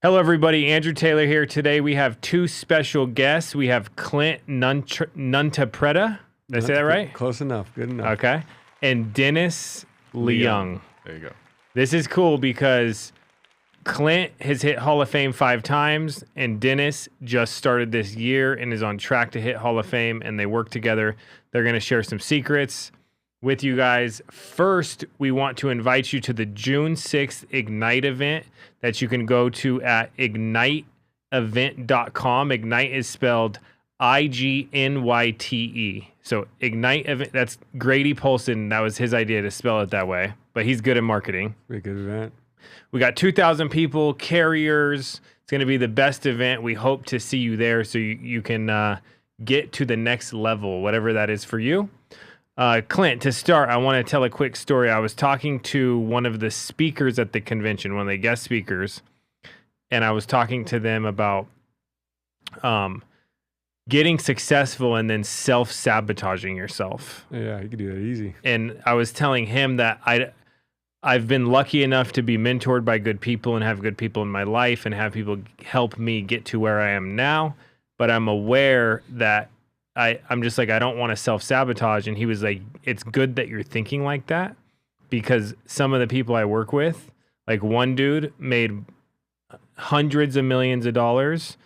Hello, everybody. Andrew Taylor here. Today we have two special guests. We have Klint Nuntapreda. Did I say that right? Close enough. Good enough. Okay. And Dennis Leung. There you go. This is cool because Klint has hit Hall of Fame 5 times, and Dennis just started this year and is on track to hit Hall of Fame, and they work together. They're going to share some secrets with you guys. First, we want to invite you to the June 6th Ignite event that you can go to at igniteevent.com. Ignite is spelled IGNYTE. So Ignite event, that's Grady Polson. That was his idea to spell it that way, but he's good at marketing. Pretty good event. We got 2,000 people, carriers. It's going to be the best event. We hope to see you there so you can get to the next level, whatever that is for you. Klint, to start, I want to tell a quick story. I was talking to one of the speakers at the convention, one of the guest speakers, and I was talking to them about getting successful and then self-sabotaging yourself. Yeah, you can do that easy. And I was telling him that I've been lucky enough to be mentored by good people and have good people in my life and have people help me get to where I am now. But I'm aware that I'm just like, I don't want to self-sabotage. And he was like, it's good that you're thinking like that, because some of the people I work with, like one dude made hundreds of millions of dollars,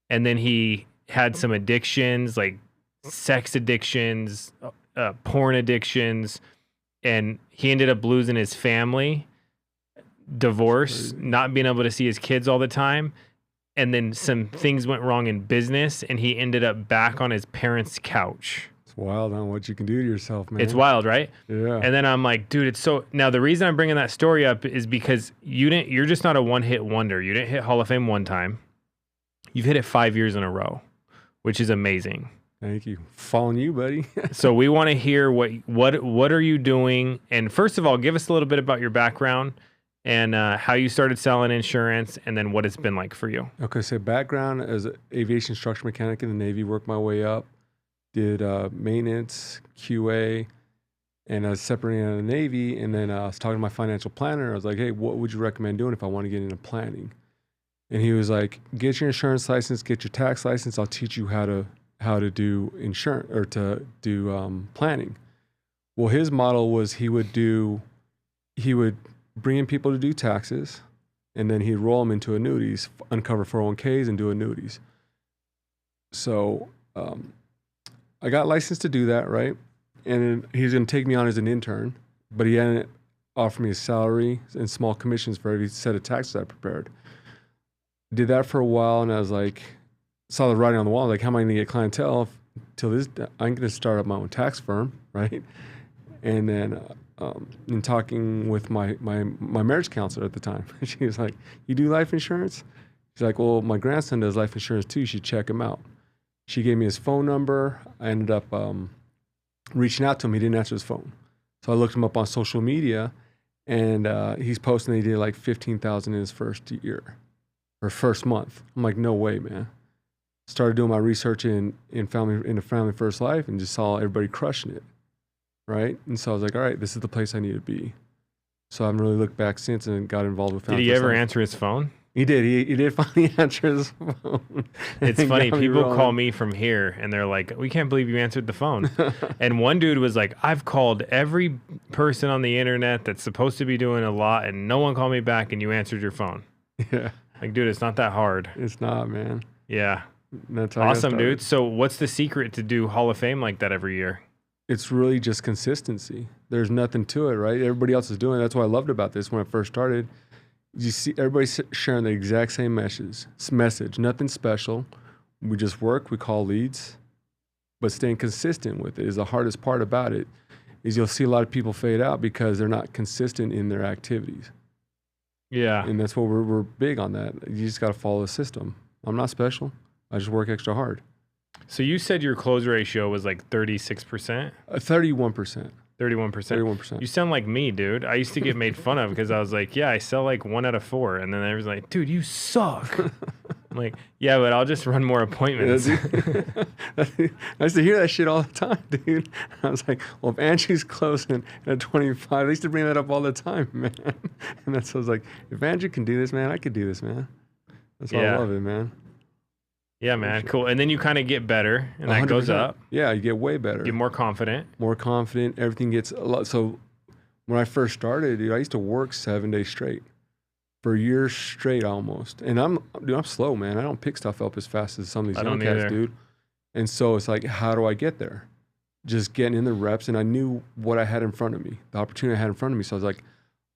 and then he had some addictions, like sex addictions, porn addictions, and he ended up losing his family, divorce, not being able to see his kids all the time. And then some things went wrong in business, and he ended up back on his parents' couch. It's wild on what you can do to yourself, man. It's wild, right? Yeah. And then I'm like, dude, it's so... Now, the reason I'm bringing that story up is because you're just not a one-hit wonder. You didn't hit Hall of Fame one time. You've hit it 5 years in a row, which is amazing. Thank you. Following you, buddy. So we want to hear what are you doing? And first of all, give us a little bit about your background and how you started selling insurance, and then what it's been like for you. Okay, so background as an aviation structure mechanic in the Navy, worked my way up, did maintenance, QA, and I was separating out of the Navy, and then I was talking to my financial planner. I was like, hey, what would you recommend doing if I want to get into planning? And he was like, get your insurance license, get your tax license. I'll teach you how to do insurance or to do planning. Well, his model was he would bring in people to do taxes, and then he'd roll them into annuities, uncover 401ks and do annuities. So I got licensed to do that, right? And then he was going to take me on as an intern, but he hadn't offered me a salary and small commissions for every set of taxes I prepared. Did that for a while, and I was like, saw the writing on the wall, like, how am I going to get clientele till this? I'm going to start up my own tax firm, right? And then in talking with my marriage counselor at the time, she was like, you do life insurance? She's like, well, my grandson does life insurance too. You should check him out. She gave me his phone number. I ended up reaching out to him. He didn't answer his phone. So I looked him up on social media, and he's posting that he did like $15,000 in his first year or first month. I'm like, no way, man. Started doing my research in Family First Life and just saw everybody crushing it. Right? And so I was like, all right, this is the place I need to be. So I haven't really looked back since and got involved with Family Did he First ever Life. answer his phone? He did. He did finally answer his phone. It's funny. People call me from here, and they're like, we can't believe you answered the phone. And one dude was like, I've called every person on the internet that's supposed to be doing a lot, and no one called me back, and you answered your phone. Yeah. Like, dude, it's not that hard. It's not, man. Yeah. That's how Awesome, dude. So what's the secret to do Hall of Fame like that every year? It's really just consistency. There's nothing to it, right? Everybody else is doing it. That's what I loved about this when I first started. You see everybody sharing the exact same message. Nothing special. We just work, we call leads, but staying consistent with it is the hardest part about it. Is you'll see a lot of people fade out because they're not consistent in their activities. Yeah. And that's what we're big on that. You just got to follow the system. I'm not special. I just work extra hard. So you said your close ratio was like 36%? 31%. 31%. 31%. You sound like me, dude. I used to get made fun of because I was like, yeah, I sell like 1 out of 4. And then everyone's like, dude, you suck. I'm like, yeah, but I'll just run more appointments. I used to hear that shit all the time, dude. I was like, well, if Andrew's closing at 25, I used to bring that up all the time, man. And that's what I was like, if Andrew can do this, man, I could do this, man. That's why I love it, man. Yeah, man. Cool. And then you kind of get better, and that goes 100%. up. Yeah, you get way better. Get more confident. More confident. Everything gets a lot. So when I first started, dude, I used to work 7 days straight for years straight almost. And I'm slow, man. I don't pick stuff up as fast as some of these young cats, dude. And so it's like, how do I get there? Just getting in the reps. And I knew what I had in front of me, the opportunity I had in front of me. So I was like,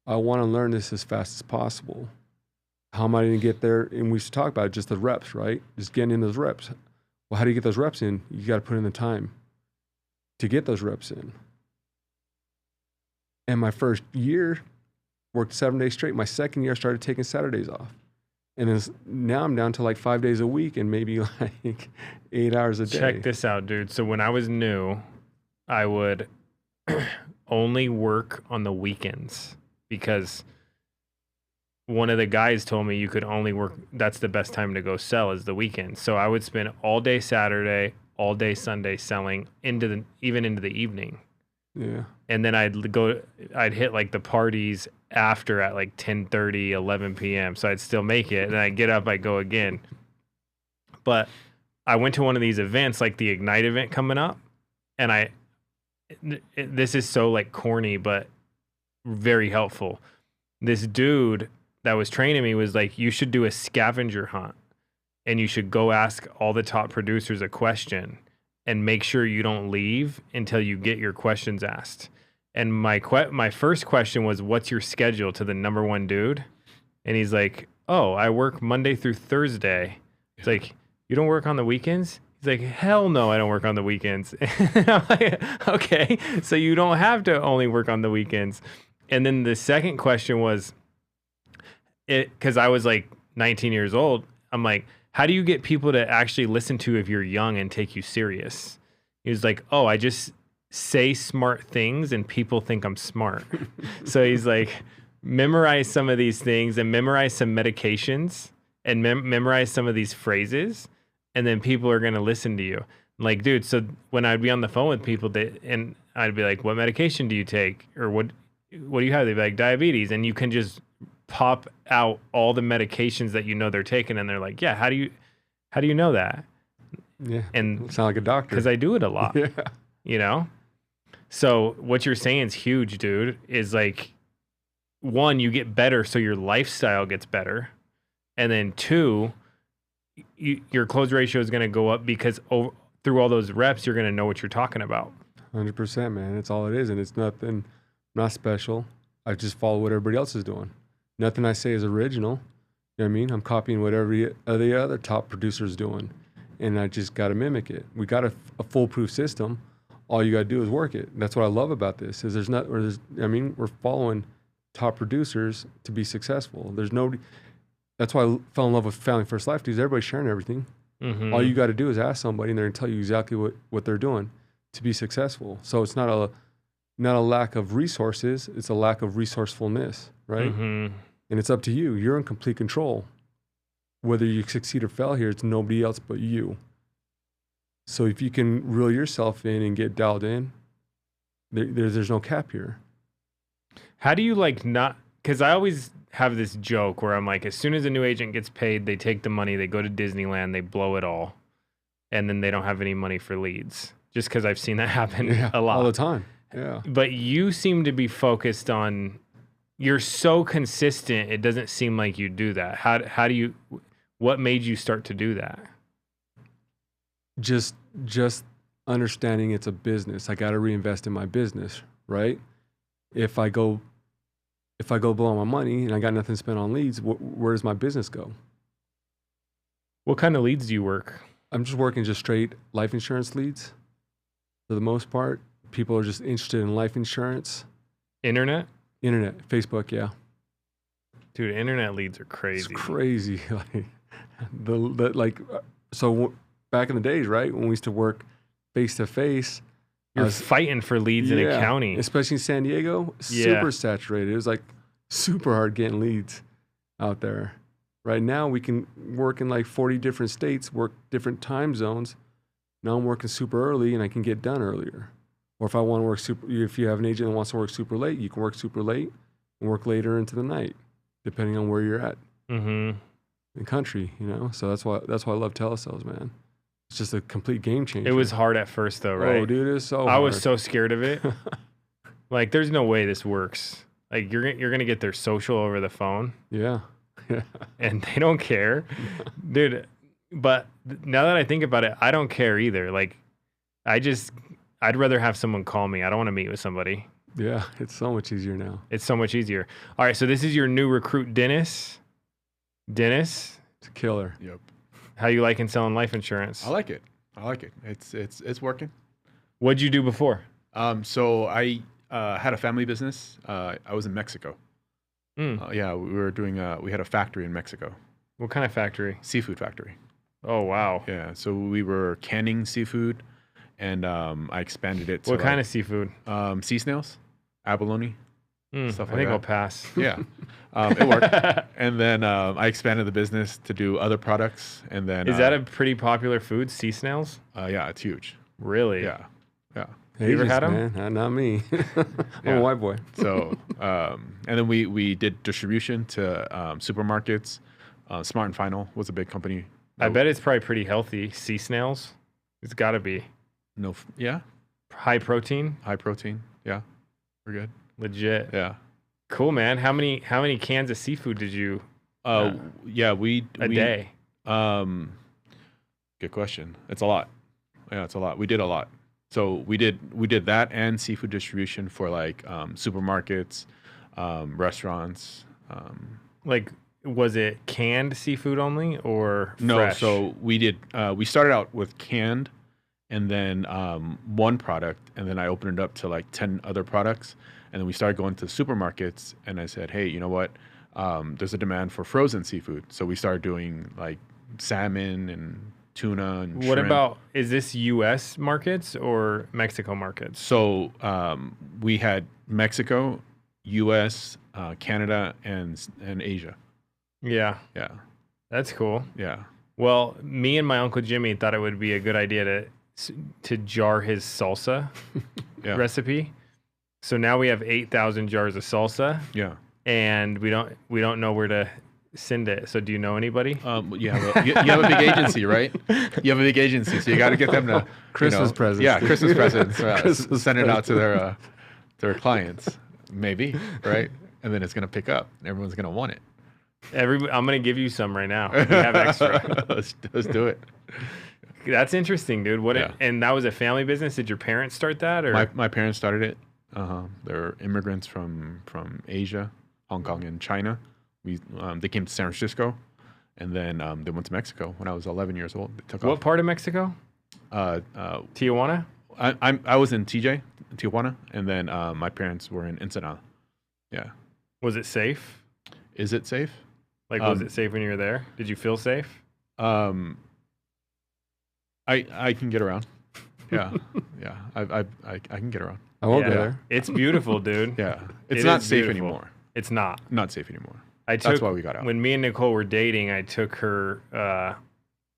I want to learn this as fast as possible. How am I going to get there? And we should talk about it, just the reps, right? Just getting in those reps. Well, how do you get those reps in? You got to put in the time to get those reps in. And my first year, worked 7 days straight. My second year, I started taking Saturdays off. And then now I'm down to like 5 days a week and maybe like 8 hours a day. Check this out, dude. So when I was new, I would only work on the weekends because one of the guys told me you could only work, that's the best time to go sell is the weekend. So I would spend all day Saturday, all day Sunday selling even into the evening. Yeah. And then I'd hit like the parties after at like 10:30, 11 p.m. So I'd still make it. And I'd get up, I'd go again. But I went to one of these events, like the Ignite event coming up. And this is so like corny, but very helpful. This dude that was training me was like, you should do a scavenger hunt and you should go ask all the top producers a question and make sure you don't leave until you get your questions asked. And my first question was, what's your schedule, to the number one dude? And he's like, oh, I work Monday through Thursday. It's like, you don't work on the weekends? He's like, hell no, I don't work on the weekends. And I'm like, okay, so you don't have to only work on the weekends. And then the second question was, because I was like 19 years old, I'm like, how do you get people to actually listen to if you're young and take you serious? He was like, oh, I just say smart things and people think I'm smart. So he's like, memorize some of these things and memorize some medications and memorize some of these phrases, and then people are going to listen to you. Like, dude, so when I'd be on the phone with people and I'd be like, what medication do you take? Or what do you have? They'd be like, diabetes. And you can just pop out all the medications that you know they're taking, and they're like, yeah, how do you know that? Yeah. And sound like a doctor. Because I do it a lot. Yeah. You know? So what you're saying is huge, dude, is like, one, you get better so your lifestyle gets better. And then two, your close ratio is going to go up because through all those reps, you're going to know what you're talking about. 100%, man. That's all it is. And it's nothing, not special. I just follow what everybody else is doing. Nothing I say is original. You know what I mean? I'm copying what the other top producer is doing. And I just got to mimic it. We got a foolproof system. All you got to do is work it. That's what I love about this. Is we're following top producers to be successful. There's nobody. That's why I fell in love with Family First Life, because everybody's sharing everything. Mm-hmm. All you got to do is ask somebody, and they're going to tell you exactly what they're doing to be successful. So it's not a lack of resources. It's a lack of resourcefulness, right? Mm-hmm. And it's up to you. You're in complete control. Whether you succeed or fail here, it's nobody else but you. So if you can reel yourself in and get dialed in, there's no cap here. How do you not, because I always have this joke where I'm like, as soon as a new agent gets paid, they take the money, they go to Disneyland, they blow it all, and then they don't have any money for leads. Just because I've seen that happen a lot. All the time. Yeah. But you seem to be focused on, you're so consistent, it doesn't seem like you do that. How do you, what made you start to do that? Just understanding it's a business. I got to reinvest in my business, right? If I go blow my money and I got nothing to spend on leads, where does my business go? What kind of leads do you work? I'm just working just straight life insurance leads for the most part. People are just interested in life insurance. Internet, Facebook, yeah. Dude, internet leads are crazy. It's crazy. So back in the days, right, when we used to work face to face, you're fighting for leads in a county, especially in San Diego. Super saturated. It was like super hard getting leads out there. Right now, we can work in like 40 different states, work different time zones. Now I'm working super early, and I can get done earlier. Or if I want to work if you have an agent that wants to work super late, you can work super late and work later into the night, depending on where you're at. Mm-hmm. the country, you know. So that's why I love telesales, man. It's just a complete game changer. It was hard at first though, right? Oh, dude, it was so I hard. was so scared of it. Like, there's no way this works. Like, you're gonna get their social over the phone, Yeah. and they don't care, dude. But now that I think about it, I don't care either. Like, I'd rather have someone call me. I don't want to meet with somebody. Yeah, it's so much easier now. It's so much easier. All right, so this is your new recruit, Dennis. Dennis, It's a killer. Yep. how you liking selling life insurance? I like it. It's working. What'd you do before? So I had a family business. I was in Mexico. Yeah, we had a factory in Mexico, What kind of factory? seafood factory. Oh, wow. Yeah, so we were canning seafood, and I expanded it to What kind of seafood? sea snails, abalone, stuff I like think that. I'll pass. Yeah, it worked. And then I expanded the business to do other products, and then Is that a pretty popular food, sea snails? yeah, it's huge. Really? Yeah. You ever had 'em? Man. Not me. I'm Yeah. a white boy. So, and then we did distribution to supermarkets. Smart and Final was a big company. I bet it's probably pretty healthy. Sea snails? It's got to be. Yeah, High protein? high protein. Yeah, we're good. Legit. Yeah. Cool, man. How many cans of seafood did you Yeah, we day? Good question. It's a lot. Yeah, it's a lot. We did a lot. So we did that and seafood distribution for like supermarkets, restaurants. Like, was it canned seafood only or No, fresh? so we did. We started out with canned, and then one product, and then I opened it up to like 10 other products, and then we started going to supermarkets, and I said, hey, you know what? There's a demand for frozen seafood, so we started doing like salmon and tuna and What shrimp. about, is this U.S. markets or Mexico markets? So we had Mexico, U.S., Canada, and Asia. Yeah, Yeah, that's cool. yeah. Well, me and my Uncle Jimmy thought it would be a good idea to jar his salsa Yeah. recipe. So now we have 8,000 jars of salsa, Yeah. and we don't know where to send it. So do you know anybody? You have a big agency, right? You have a big agency, so you got to get them to Christmas presents. Yeah, Christmas presents. Christmas Send it out to their clients, maybe, right? And then it's gonna pick up. Everyone's gonna want it. I'm gonna give you some right now. We have extra. let's do it. That's interesting, dude. Yeah. And that was a family business. Did your parents start that, or My parents started it. They're immigrants from Asia, Hong Kong, and China. They came to San Francisco, and then they went to Mexico when I was 11 years old. They took what off. part of Mexico? Tijuana. I was in Tijuana, and then my parents were in Ensenada. Yeah. Was it safe? Is it safe? Like, was it safe when you were there? Did you feel safe? I can get around. Yeah, yeah. I can get around. I won't Yeah. go there. It's beautiful, dude. Yeah, it's It not is safe beautiful. anymore. It's not. Not safe anymore. That's why we got out. When me and Nicole were dating, I took her.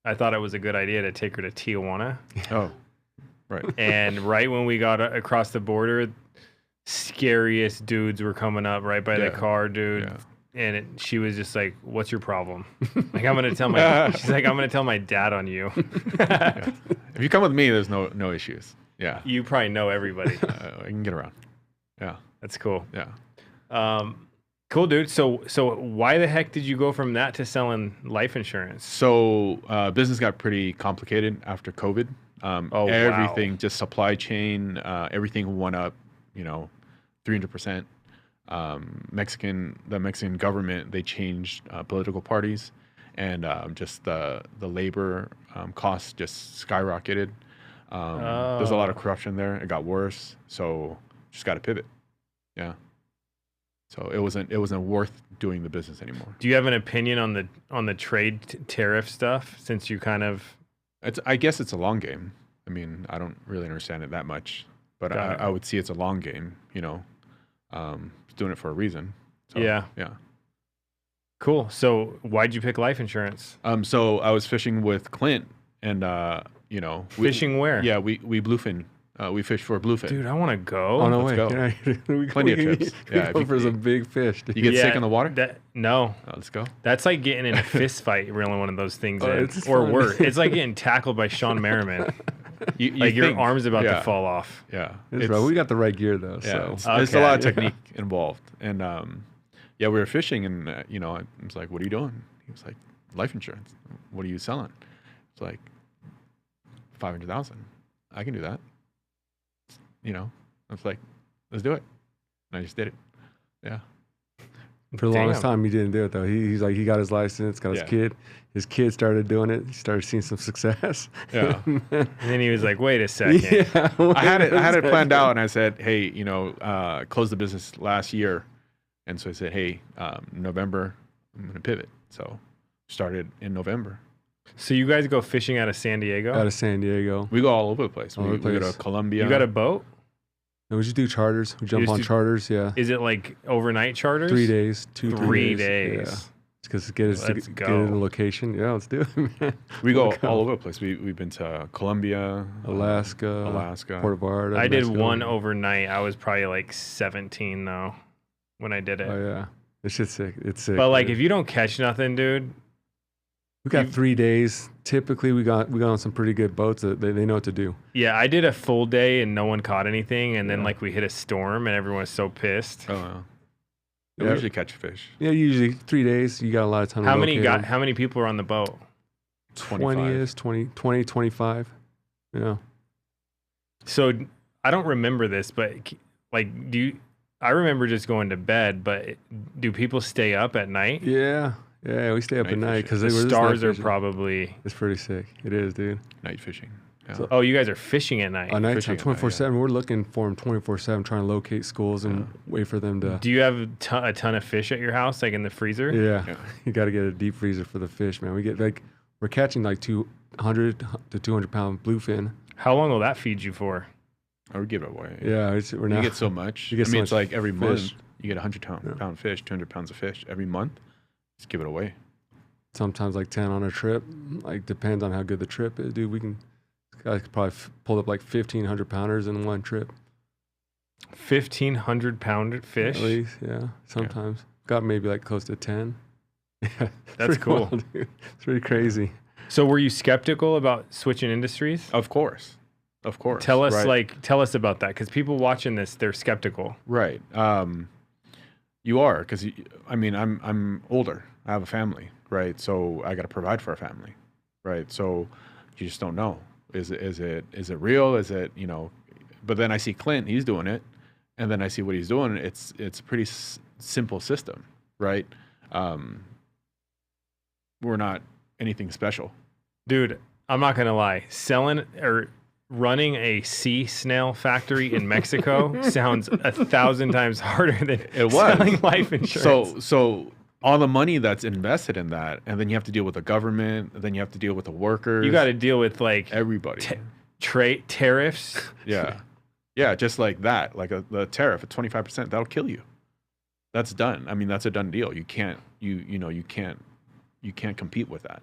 I thought it was a good idea to take her to Tijuana. Oh, right. And right when we got across the border, scariest dudes were coming up right by the Yeah. car, dude. Yeah. And she was just like, "What's your problem?" Like, I'm gonna tell my. She's like, "I'm gonna tell my dad on you." Yeah. If you come with me, there's no issues. Yeah, You probably know everybody. I can get around. Yeah, That's cool. yeah. Cool, dude. So why the heck did you go from that to selling life insurance? So business got pretty complicated after COVID. wow. Everything, just supply chain, everything went up. 300%. The Mexican government, they changed political parties, and just the labor costs just skyrocketed. There's a lot of corruption there. It got worse, so just got to pivot. Yeah. So it wasn't worth doing the business anymore. Do you have an opinion on the trade tariff stuff? Since you kind of I guess it's a long game. I mean, I don't really understand it that much, but Got it. I would see it's a long game. Doing it for a reason. So, Yeah. Yeah. cool. So why'd you pick life insurance? So I was fishing with Klint, and fishing Fishing where? Yeah, we bluefin We fish for bluefin. Dude, I want to go. Oh no let's way! go. Plenty of trips. Yeah, go for some big fish. Dude. You get sick in the water? No. Oh, let's go. That's like getting in a fist fight, really one of those things. It's or fun. worse. It's like getting tackled by Sean Merriman. You Like your think- arm's about yeah, to fall off. Yeah, We got the right gear though. yeah. So There's a Okay. lot of technique involved, and yeah, we were fishing, and I was like, "What are you doing?" He was like, "Life insurance." What are you selling? It's like 500,000. I can do that. I was like, "Let's do it," and I just did it. Yeah. for the longest Damn. time, he didn't do it though. He's like, he got his license, got his Yeah. kid. His kid started doing it. He started seeing some success. Yeah. And then he was like, wait a second. yeah. I had it planned out, and I said, "Hey, closed the business last year," and so I said, "Hey, November, I'm gonna pivot." So started in November. So you guys go fishing out of San Diego? Out of San Diego. We go all over the place. All We over the go place. to Colombia. You got a boat? And we just do charters. We jump just on do- charters. Yeah. Is it like overnight charters? 3 days. 3 3 days. Yeah. Because get us to Let's get in the go. location. Yeah, let's do it, man. We go Let's all over the place. We've been to Colombia, Alaska, Puerto Vallarta. I did Mexico. one overnight. I was probably like 17 though when I did it. Oh yeah, it's shit's sick. It's sick. But like dude. if you don't catch nothing, dude, we got you- 3 days. Typically, we got on some pretty good boats that they know what to do. yeah, I did a full day and no one caught anything. And then Yeah. like we hit a storm and everyone was so pissed. Oh, wow. We Yeah. usually catch fish. Yeah, usually 3 days. You got a lot of time. How to many locate 'em. how many people were on the boat? 20-ish, 20, 25. Yeah. So I don't remember this, but like I remember just going to bed, but do people stay up at night? Yeah. Yeah, we stay up Night at night fishing. because The they were stars are probably. It's pretty sick. It is, dude. Night fishing. Yeah. So- Oh, you guys are fishing at night. On nighttime, Fishing at night, 24/7. We're looking for them 24/7, trying to locate schools and wait for them to. Do you have a ton of fish at your house, like in the freezer? Yeah, Yeah. you got to get a deep freezer for the fish, man. We get we're catching like 200 to 200 pound bluefin. How long will that feed you for? I would give it away. Yeah, we're You now. get so much. You get I so mean, much it's like every fish. month you get 100 Yeah. pound fish, 200 pounds of fish every month. Just give it away. Sometimes like 10 on a trip. Like depends on how good the trip is, dude. I could probably pull up like 1,500 pounders in one trip. 1,500-pound fish. At least, yeah. Sometimes got maybe like close to 10. Yeah, it's That's pretty cool. wild, dude. It's pretty crazy. So were you skeptical about switching industries? Of course. Tell us right. tell us about that, because people watching this, they're skeptical. Right. You are, because I'm older. I have a family, right? So I got to provide for a family, right? So you just don't know. Is it real? Is it, But then I see Klint, he's doing it, and then I see what he's doing. It's a pretty simple system, right? We're not anything special. Dude, I'm not gonna lie. Selling or running a sea snail factory in Mexico sounds 1,000 times harder than It was. selling life insurance. So all the money that's invested in that, and then you have to deal with the government, and then you have to deal with the workers. You got to deal with like everybody. trade tariffs. Yeah. Yeah, just like that. Like the tariff at 25%, that'll kill you. That's done. I mean, that's a done deal. You can't you can't compete with that.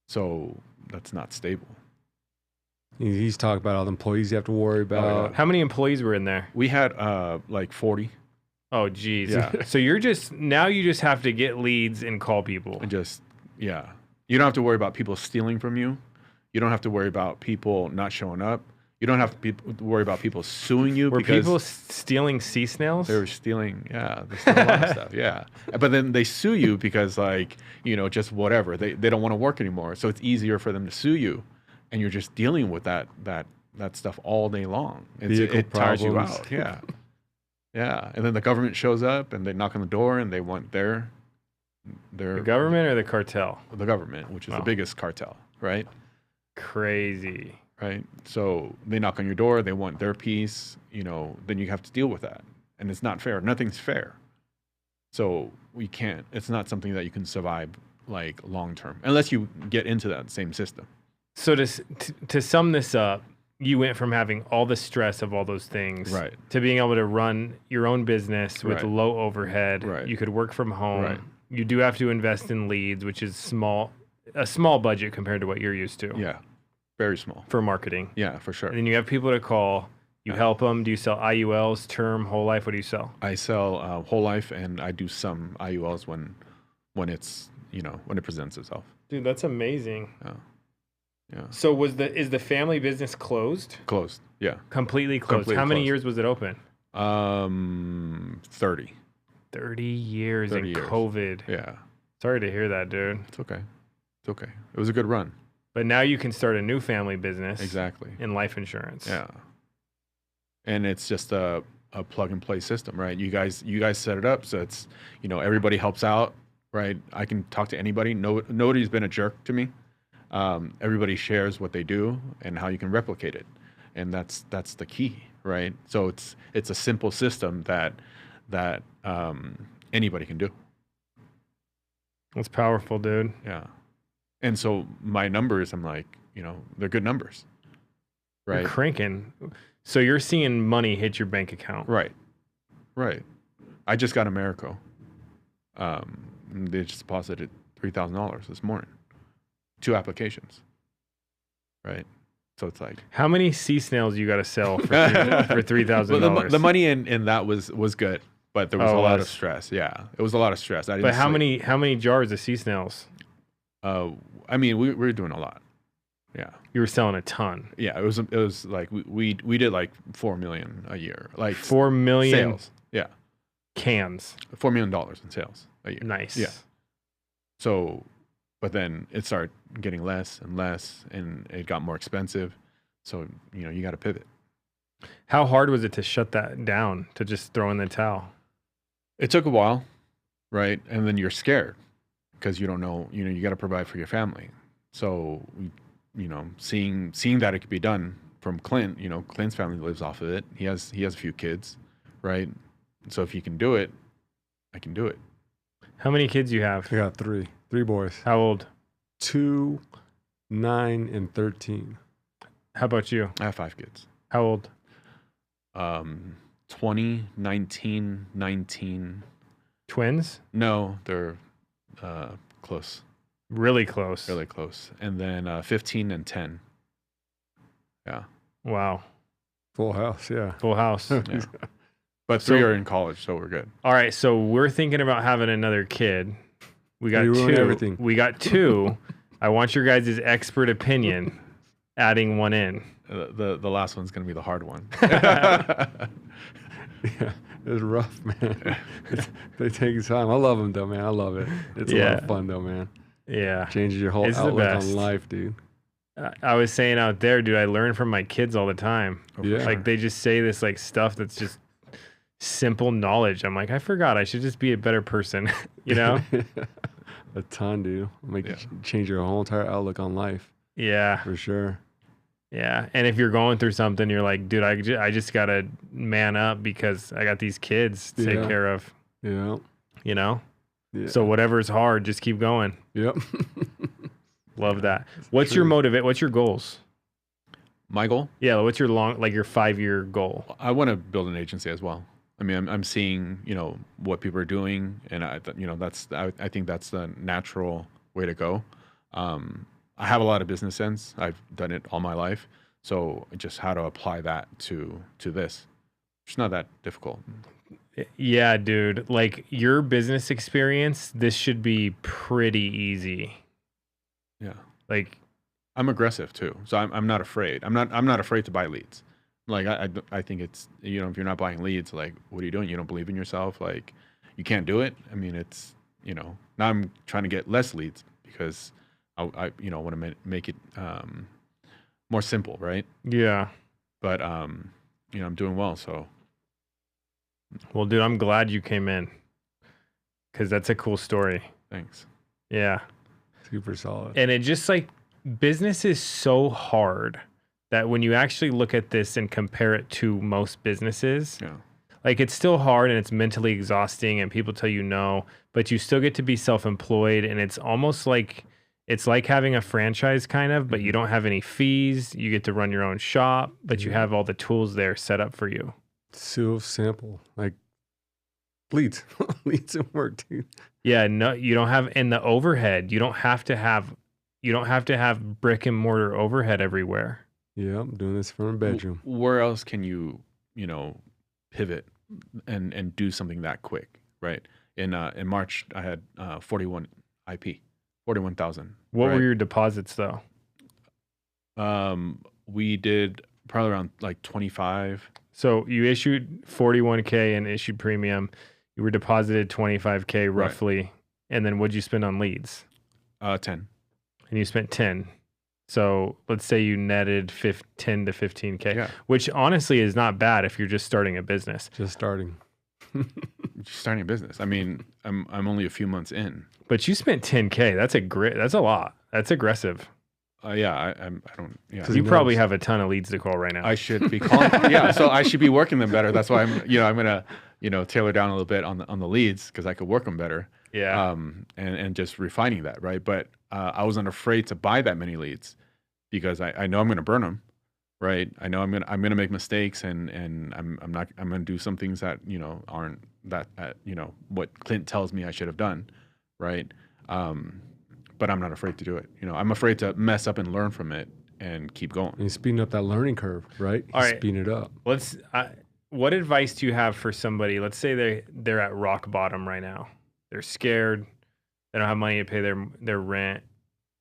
So that's not stable. He's talking about all the employees you have to worry about. How many employees were in there? We had like 40, Oh, geez. Yeah. So you just have to get leads and call people. and just you don't have to worry about people stealing from you. You don't have to worry about people not showing up. You don't have to worry about people suing you Were because people stealing sea snails? they were stealing. Yeah, they stole a lot of stuff. Yeah, but then they sue you because just whatever. They don't want to work anymore. So it's easier for them to sue you, and you're just dealing with that stuff all day long. It tires you problems. out. Yeah, yeah. And then the government shows up and they knock on the door and they want their The government or the cartel? the government, which is Oh. the biggest cartel, right? Crazy. Right. So they knock on your door, they want their piece, then you have to deal with that. And it's not fair. Nothing's fair. So it's not something that you can survive like long term unless you get into that same system. So to sum this up, you went from having all the stress of all those things Right. to being able to run your own business with Right. low overhead. Right. You could work from home. Right. You do have to invest in leads, which is a small budget compared to what you're used to. Yeah. Very small. for marketing. Yeah, for sure. And then you have people to call. You help them. Do you sell IULs, term, whole life? What do you sell? I sell whole life, and I do some IULs when it's when it presents itself. Dude, that's amazing. Yeah. So is the family business closed? Closed. Yeah. Completely closed. Completely How many closed. years was it open? 30. 30 years 30 in years. COVID. Yeah. Sorry to hear that, dude. It's okay. It's okay. It was a good run. But now you can start a new family business. Exactly. In life insurance. Yeah. And it's just a plug and play system, right? You guys set it up, so it's everybody helps out, right? I can talk to anybody. Nobody's been a jerk to me. Everybody shares what they do and how you can replicate it, and that's the key, right? So it's a simple system that anybody can do. That's powerful, dude. Yeah. And so my numbers, I'm like, they're good numbers, right? You're cranking. So you're seeing money hit your bank account. Right. I just got Americo. They just deposited $3,000 this morning. 2 applications. Right. So it's like, how many sea snails you got to sell for $3,000? Well, the money in that was good, but there was a lot of stress. Yeah, it was a lot of stress. I didn't. But how many jars of sea snails? I mean, we were doing a lot. Yeah. You were selling a ton. Yeah, it was like we did like 4 million a year, like 4 million sales. Yeah, cans. $4 million in sales a year. Nice. Yeah. So, but then it started getting less and less, and it got more expensive. So you got to pivot. How hard was it to shut that down, to just throw in the towel? It took a while, right? And then you're scared because you don't know. You got to provide for your family. So seeing that it could be done from Klint, Klint's family lives off of it. He has a few kids, right? So if you can do it, I can do it. How many kids you have? I got 3 boys. How old? 2, 9, and 13. How about you? I have 5 kids. How old? 20, 19, 19. Twins? No, they're close. Really close. Really close. And then 15 and 10. Yeah. Wow. Full house, yeah. Full house. Yeah. But 3 are in college, so we're good. All right, so we're thinking about having another kid. We got You ruined 2. everything. We got 2. I want your guys' expert opinion. Adding 1 in. The last one's going to be the hard one. Yeah, it's rough, man. They take time. I love them, though, man. I love it. It's a lot of fun, though, man. Yeah. Changes your whole It's the outlook best. on life, dude. I was saying out there, dude, I learn from my kids all the time. Yeah. Like they just say this like stuff that's just simple knowledge. I'm like, I forgot. I should just be a better person, A ton, dude. Change your whole entire outlook on life. Yeah. For sure. Yeah. And if you're going through something, you're like, dude, I just got to man up because I got these kids to take care of, Yeah. Yeah. So So whatever's hard, just keep going. Yep. Love that. What's true. What's your goals? My goal? Yeah. What's your your 5-year goal? I want to build an agency as well. I mean, I'm seeing, what people are doing, and I think that's the natural way to go. I have a lot of business sense. I've done it all my life. So just how to apply that to this. It's not that difficult. Yeah, dude. Like your business experience, this should be pretty easy. Yeah. Like I'm aggressive too. So I'm not afraid. I'm not afraid to buy leads. Like I think it's, if you're not buying leads, like what are you doing? You don't believe in yourself. Like you can't do it. I mean, it's, now I'm trying to get less leads because I want to make it more simple, right? yeah. But I'm doing well, so. Well, dude, I'm glad you came in because that's a cool story. Thanks. Yeah. Super solid. And it just like business is so hard that when you actually look at this and compare it to most businesses, Yeah. like it's still hard and it's mentally exhausting and people tell you no, but you still get to be self-employed and it's almost like it's like having a franchise kind of, but you don't have any fees. You get to run your own shop, but you have all the tools there set up for you. So simple. Like leads. Leads and work, dude. Yeah, no, you don't have in the overhead. You don't have to have you don't have to have brick and mortar overhead everywhere. Yeah, I'm doing this from a bedroom. Where else can you pivot and do something that quick, right? In March, I had 41 IP, 41,000. What right? were your deposits though? We did probably around like 25. So you issued 41K and issued premium. You were deposited 25K roughly. And then what'd you spend on leads? 10. And you spent 10. So let's say you netted 10 to 15K, Yeah. which honestly is not bad if you're just starting a business. Just starting. Just starting a business. I mean, I'm only a few months in. But you spent 10K. That's a lot. That's aggressive. Yeah, I don't. Yeah, You probably have a ton of leads to call right now. I should be calling. Yeah, so I should be working them better. That's why I'm gonna tailor down a little bit on the leads because I could work them better. Yeah. And just refining that, right? But I wasn't afraid to buy that many leads because I know I'm gonna burn them, right? I know I'm gonna make mistakes and I'm gonna do some things that aren't that what Klint tells me I should have done, right? But I'm not afraid to do it. I'm afraid to mess up and learn from it and keep going. And you're speeding up that learning curve, right? All right. Speeding it up. What advice do you have for somebody? Let's say they're at rock bottom right now. They're scared. They don't have money to pay their rent.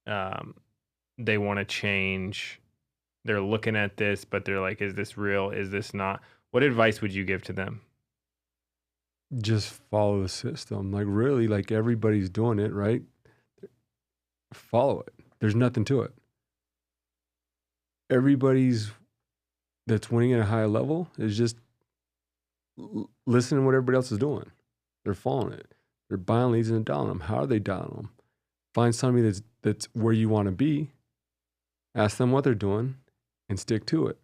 They want to change. They're looking at this, but they're like, is this real? Is this not? What advice would you give to them? Just follow the system. Like really, like everybody's doing it, right? Follow it. There's nothing to it. Everybody's that's winning at a high level is just listening to what everybody else is doing. They're following it. They're buying leads and dialing them. How are they dialing them? Find somebody that's where you want to be. Ask them what they're doing and stick to it.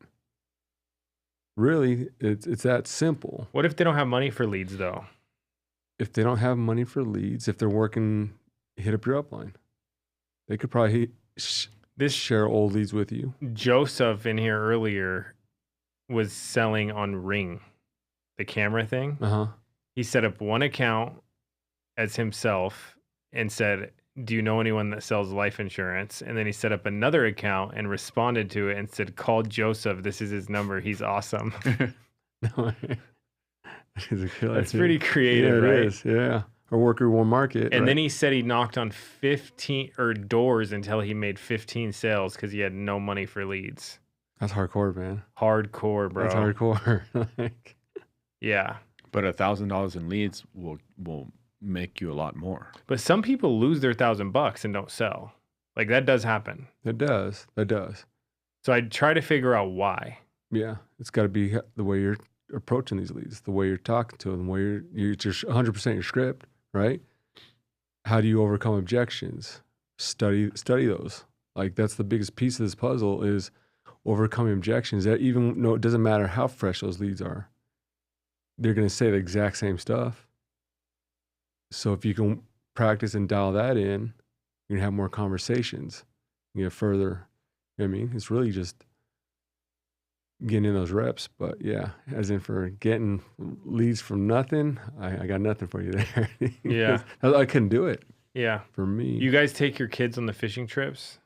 Really, it's that simple. What if they don't have money for leads though? If they don't have money for leads, if they're working, hit up your upline. They could probably share old leads with you. Joseph in here earlier was selling on Ring, the camera thing. He set up one account as himself and said, do you know anyone that sells life insurance? And then he set up another account and responded to it and said, call Joseph. This is his number. He's awesome. That's pretty creative, yeah, right? It is. Yeah. Or worker one market. And right? then he said he knocked on 15 doors until he made 15 sales because he had no money for leads. That's hardcore, man. Hardcore, bro. That's hardcore. Yeah. But $1,000 in leads will make you a lot more. But some people lose their $1,000 and don't sell. Like that does happen. That does. So I try to figure out why. Yeah. It's got to be the way you're approaching these leads, the way you're talking to them, the way you're just 100% your script, right? How do you overcome objections? Study those. Like that's the biggest piece of this puzzle is overcoming objections. That even though it doesn't matter how fresh those leads are, they're going to say the exact same stuff. So if you can practice and dial that in, you can have more conversations. You get further. You know what I mean? It's really just getting in those reps. But yeah, as in for getting leads from nothing, I got nothing for you there. Yeah. I couldn't do it. Yeah. For me. You guys take your kids on the fishing trips?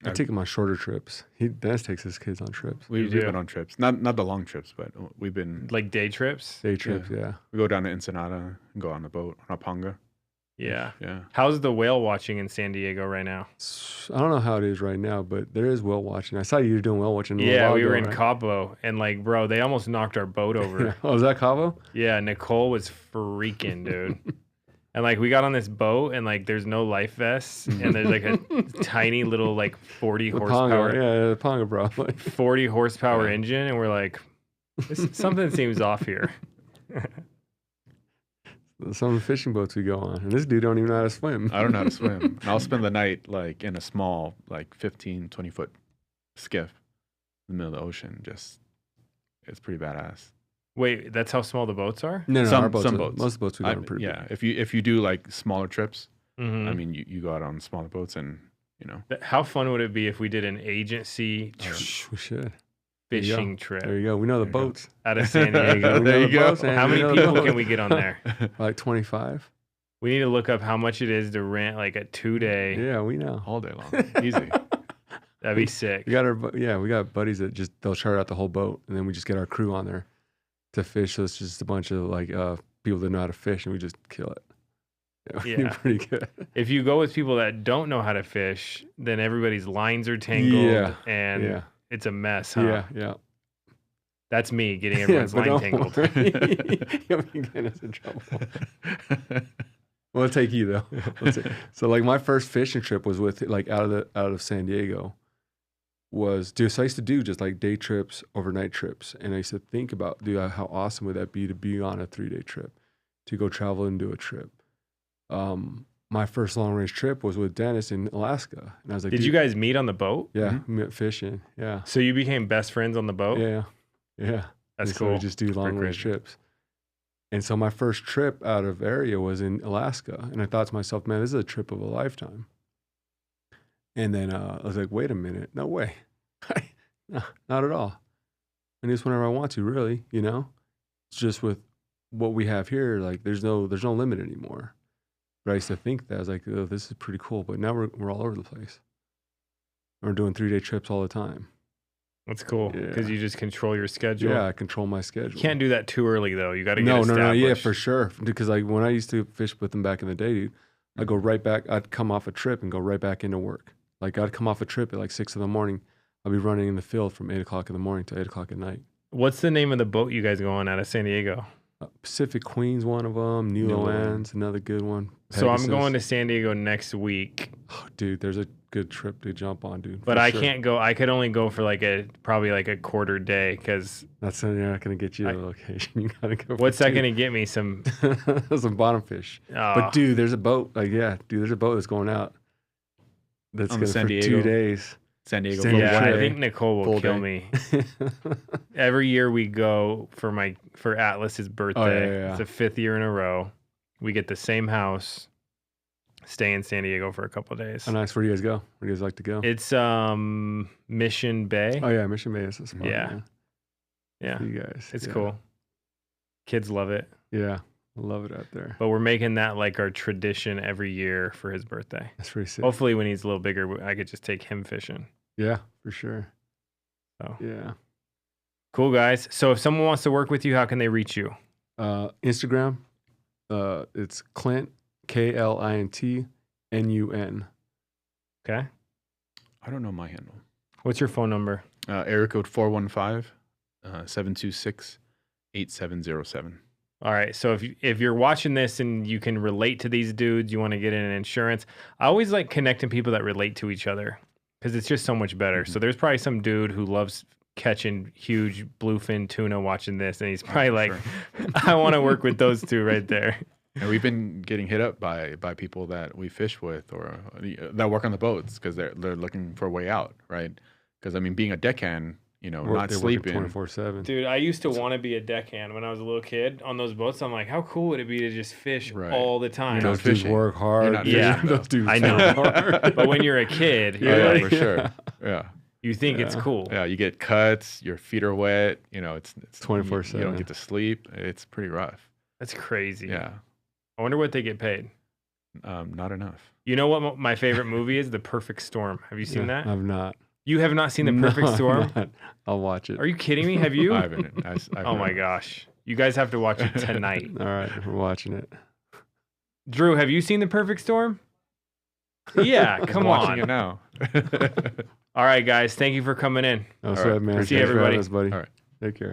I take them on shorter trips. Dennis takes his kids on trips. We've been on trips. Not the long trips, but we've been... Like day trips? Day trips, yeah. We go down to Ensenada and go on a boat, on a panga. Yeah. Yeah. How's the whale watching in San Diego right now? I don't know how it is right now, but there is whale watching. I saw you doing whale watching. Yeah, we were in Cabo, and like, bro, they almost knocked our boat over. Oh, is that Cabo? Yeah, Nicole was freaking, dude. And like, we got on this boat, and like, there's no life vests, and there's like a tiny little like 40 horsepower. Yeah, the Ponga, bro. 40 horsepower engine, and we're like, something seems off here. Some of the fishing boats we go on, and this dude don't even know how to swim. I don't know how to swim. And I'll spend the night like in a small, like 15, 20 foot skiff in the middle of the ocean. It's pretty badass. Wait, that's how small the boats are? No, some boats. Boats. Most boats we go on pretty yeah, big. If you do like smaller trips, Mm-hmm. I mean, you go out on smaller boats and, How fun would it be if we did an agency we should. fishing trip There you go. We know the boats. out of San Diego? There you go. How many people can we get on there? Like 25. We need to look up how much it is to rent like a 2-day. Yeah, we know. All day long. Easy. That'd be sick. We got buddies that just they'll chart out the whole boat, and then we just get our crew on there to fish. So it's just a bunch of like people that know how to fish, and we just kill it. Yeah, we do pretty good. If you go with people that don't know how to fish, then everybody's lines are tangled, and it's a mess. Huh? Yeah. That's me getting everyone's line tangled. You'll be getting us in trouble. We'll take you though. So like my first fishing trip was with like out of San Diego. So I used to do just like day trips, overnight trips, and I used to think about, how awesome would that be to be on a 3-day trip, to go travel and do a trip. My first long range trip was with Dennis in Alaska, and I was like, "Did you guys meet on the boat?" Yeah, we met fishing. Yeah. So you became best friends on the boat? Yeah. That's cool. cool. We just do long range trips. And so my first trip out of area was in Alaska, and I thought to myself, man, this is a trip of a lifetime. And then I was like, wait a minute, no way, no, not at all. And just whenever I want to, really, it's just with what we have here, like there's no limit anymore. But I used to think that I was like, oh, this is pretty cool. But now we're all over the place. We're doing 3-day trips all the time. That's cool because you just control your schedule. Yeah, I control my schedule. You can't do that too early though. You got to get established. No, yeah, for sure. Because like when I used to fish with them back in the day, dude, I'd go right back. I'd come off a trip and go right back into work. Like I'd come off a trip at like 6 a.m. I'd be running in the field from 8 o'clock in the morning to 8 o'clock at night. What's the name of the boat you guys go on out of San Diego? Pacific Queen's one of them. New Orleans, another good one. Pegasus. So I'm going to San Diego next week. Oh, dude, there's a good trip to jump on, dude. But I can't go. I could only go for probably like a quarter day because that's not going to get you to the location. You got to go. What's that going to get me? Some bottom fish. Oh. But dude, there's a boat. There's a boat that's going out. That's going for 2 days. San Diego. I think Nicole will kill me. Every year we go for Atlas's birthday. It's the 5th year in a row. We get the same house. Stay in San Diego for a couple of days. Oh, nice. Where do you guys go? Where do you guys like to go? It's Mission Bay. Oh yeah, Mission Bay is a spot. Yeah. You guys. It's cool. Kids love it. Yeah. I love it out there. But we're making that like our tradition every year for his birthday. That's pretty sick. Hopefully when he's a little bigger, I could just take him fishing. Yeah, for sure. So yeah. Cool, guys. So if someone wants to work with you, how can they reach you? Instagram. It's Klint, KLINT NUN. Okay. I don't know my handle. What's your phone number? Area code 415-726-8707. All right. So if you're watching this and you can relate to these dudes, you want to get in insurance. I always like connecting people that relate to each other because it's just so much better. So there's probably some dude who loves catching huge bluefin tuna watching this, and he's probably like, I want to work with those two right there. And we've been getting hit up by people that we fish with or that work on the boats because they're looking for a way out, right? Because I mean, being a deckhand, not sleeping 24/7. Dude, I used to want to be a deckhand when I was a little kid on those boats. I'm like, how cool would it be to just fish all the time? Those dudes work hard. Those dudes I know. Hard. But when you're a kid, you're like, for sure. Yeah. You think it's cool. Yeah, you get cuts, your feet are wet, it's 24/7. You don't get to sleep. It's pretty rough. That's crazy. Yeah. I wonder what they get paid. Not enough. You know what my favorite movie is? The Perfect Storm. Have you seen that? I've not. You have not seen The Perfect Storm? I'll watch it. Are you kidding me? Have you? I haven't. Oh my gosh. You guys have to watch it tonight. All right, we're watching it. Drew, have you seen The Perfect Storm? Yeah, come on. Watching it now. All right, guys. Thank you for coming in. No sweat, man. See everybody. Us, buddy. All right. Take care.